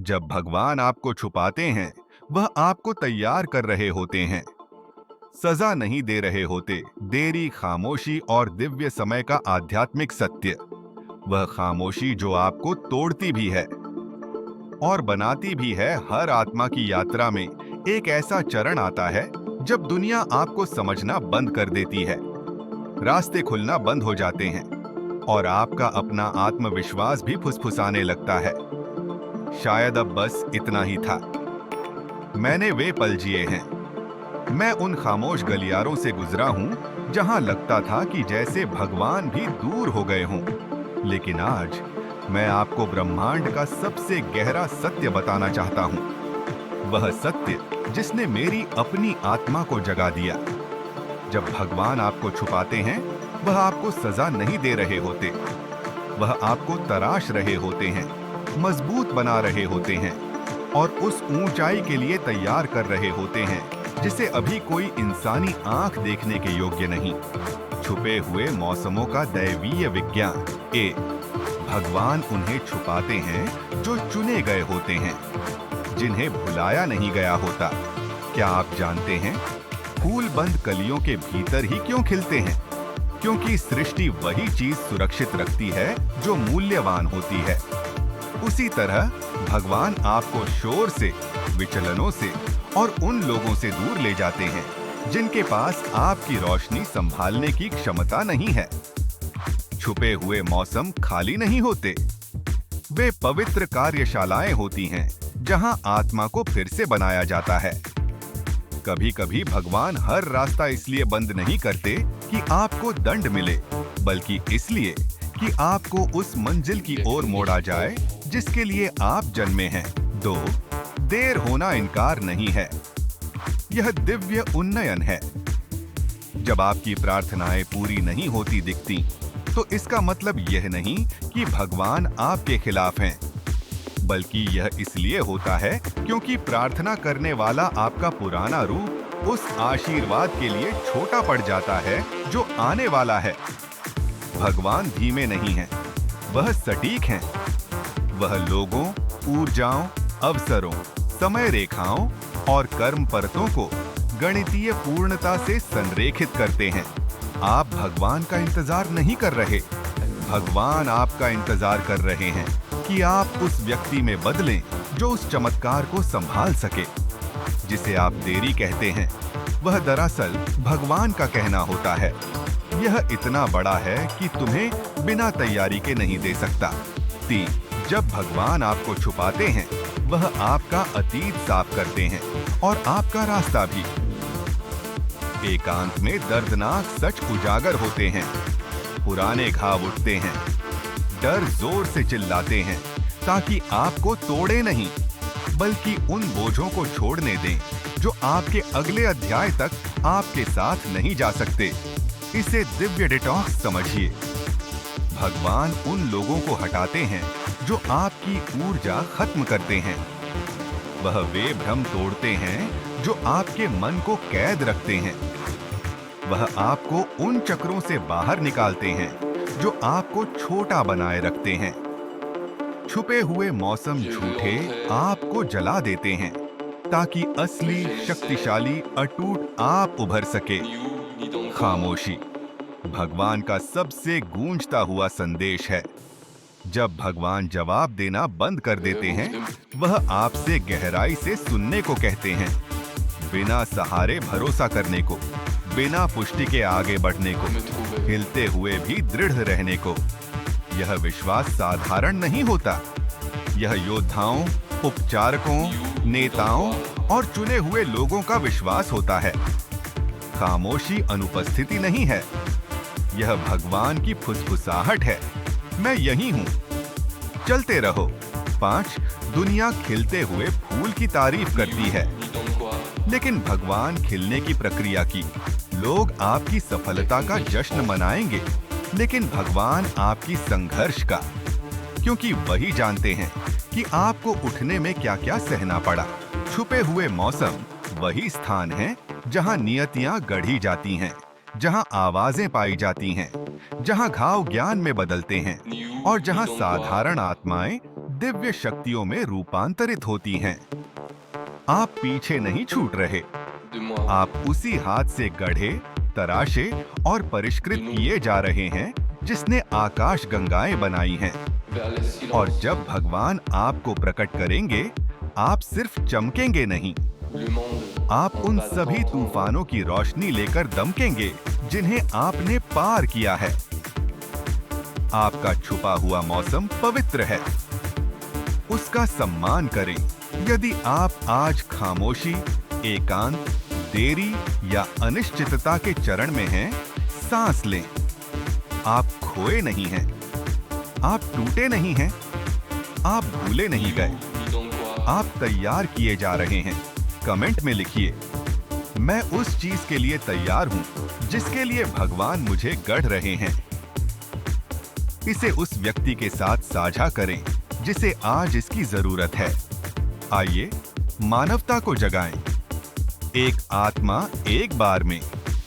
जब भगवान आपको छुपाते हैं, वह आपको तैयार कर रहे होते हैं। सजा नहीं दे रहे होते। देरी, खामोशी और दिव्य समय का आध्यात्मिक सत्य, वह खामोशी जो आपको तोड़ती भी है और बनाती भी है। हर आत्मा की यात्रा में एक ऐसा चरण आता है जब दुनिया आपको समझना बंद कर देती है, रास्ते खुलना बंद हो जाते हैं और आपका अपना आत्मविश्वास भी फुसफुसाने लगता है। शायद अब बस इतना ही था। मैंने वे पल जिए हैं। मैं उन खामोश गलियारों से गुजरा हूं जहां लगता था कि जैसे भगवान भी दूर हो गए हों। लेकिन आज मैं आपको ब्रह्मांड का सबसे गहरा सत्य बताना चाहता हूं। वह सत्य जिसने मेरी अपनी आत्मा को जगा दिया। जब भगवान आपको छुपाते हैं, वह आपको सजा नहीं दे रहे होते। वह आपको तराश रहे होते हैं, मजबूत बना रहे होते हैं और उस ऊंचाई के लिए तैयार कर रहे होते हैं जिसे अभी कोई इंसानी आंख देखने के योग्य नहीं। छुपे हुए मौसमों का दैवीय विज्ञान। भगवान उन्हें छुपाते हैं जो चुने गए होते हैं, जिन्हें भुलाया नहीं गया होता। क्या आप जानते हैं, फूल बंद कलियों के भीतर ही क्यों खिलते हैं? क्योंकि सृष्टि वही चीज सुरक्षित रखती है जो मूल्यवान होती है। उसी तरह भगवान आपको शोर से, विचलनों से और उन लोगों से दूर ले जाते हैं जिनके पास आपकी रोशनी संभालने की क्षमता नहीं है। छुपे हुए मौसम खाली नहीं होते। वे पवित्र कार्यशालाएं होती हैं जहां आत्मा को फिर से बनाया जाता है। कभी-कभी भगवान हर रास्ता इसलिए बंद नहीं करते कि आपको दंड मिले, बल्कि इसलिए कि आपको उस मंजिल की ओर मोड़ा जाए जिसके लिए आप जन्मे हैं। देर होना इनकार नहीं है, यह दिव्य उन्नयन है। जब आपकी प्रार्थनाएं पूरी नहीं होती दिखती, तो इसका मतलब यह नहीं कि भगवान आपके खिलाफ हैं, बल्कि यह इसलिए होता है क्योंकि प्रार्थना करने वाला आपका पुराना रूप उस आशीर्वाद के लिए छोटा पड़ जाता है जो आने वाला है। भगवान धीमे नहीं हैं, वह सटीक हैं। वह लोगों, ऊर्जाओं, अवसरों, समय रेखाओं और कर्म परतों को गणितीय पूर्णता से संरेखित करते हैं। आप भगवान का इंतजार नहीं कर रहे, भगवान आपका इंतजार कर रहे हैं कि आप उस व्यक्ति में बदलें जो उस चमत्कार को संभाल सके। जिसे आप देरी कहते हैं, वह दरअसल भगवान का कहना होता है। यह इतना बड़ा है कि तुम्हें बिना तैयारी के नहीं दे सकता। 3. जब भगवान आपको छुपाते हैं, वह आपका अतीत साफ करते हैं और आपका रास्ता भी। एकांत में दर्दनाक सच उजागर होते हैं, पुराने घाव उठते हैं, डर जोर से चिल्लाते हैं ताकि आपको तोड़े नहीं, बल्कि उन बोझों को छोड़ने दें जो आपके अगले अध्याय तक आपके साथ नहीं जा सकते। इसे दिव्य डिटॉक्स समझिए। भगवान उन लोगों को हटाते हैं जो आपकी ऊर्जा खत्म करते हैं। वह वे भ्रम तोड़ते हैं जो आपके मन को कैद रखते हैं। वह आपको उन चक्रों से बाहर निकालते हैं जो आपको छोटा बनाए रखते हैं। छुपे हुए मौसम झूठे आपको जला देते हैं ताकि असली, शक्तिशाली, अटूट आप उभर सके। खामोशी भगवान का सबसे गूंजता हुआ संदेश है। जब भगवान जवाब देना बंद कर देते हैं, वह आपसे गहराई से सुनने को कहते हैं, बिना सहारे भरोसा करने को, बिना पुष्टि के आगे बढ़ने को, हिलते हुए भी दृढ़ रहने को। यह विश्वास साधारण नहीं होता। यह योद्धाओं, उपचारकों, नेताओं और चुने हुए लोगों का विश्वास होता है। खामोशी अनुपस्थिति नहीं है, यह भगवान की फुसफुसाहट है। मैं यही हूँ, चलते रहो। 5. दुनिया खिलते हुए फूल की तारीफ करती है, लेकिन भगवान खिलने की प्रक्रिया की। लोग आपकी सफलता का जश्न मनाएंगे, लेकिन भगवान आपकी संघर्ष का, क्योंकि वही जानते हैं कि आपको उठने में क्या क्या सहना पड़ा। छुपे हुए मौसम वही स्थान है जहां नियतियां गढ़ी जाती हैं, जहां आवाजें पाई जाती हैं, जहां घाव ज्ञान में बदलते हैं और जहां साधारण आत्माएं दिव्य शक्तियों में रूपांतरित होती हैं। आप पीछे नहीं छूट रहे। आप उसी हाथ से गढ़े, तराशे और परिष्कृत किए जा रहे हैं जिसने आकाश गंगाएं बनाई हैं। और जब भगवान आपको प्रकट करेंगे, आप सिर्फ चमकेंगे नहीं, आप उन सभी तूफानों की रोशनी लेकर दमकेंगे जिन्हें आपने पार किया है। आपका छुपा हुआ मौसम पवित्र है, उसका सम्मान करें। यदि आप आज खामोशी, एकांत, देरी या अनिश्चितता के चरण में हैं, सांस लें। आप खोए नहीं हैं, आप टूटे नहीं हैं, आप भूले नहीं गए, आप तैयार किए जा रहे हैं। कमेंट में लिखिए, मैं उस चीज के लिए तैयार हूं जिसके लिए भगवान मुझे गढ़ रहे हैं। इसे उस व्यक्ति के साथ साझा करें जिसे आज इसकी जरूरत है। आइए मानवता को जगाएं। एक आत्मा एक बार में।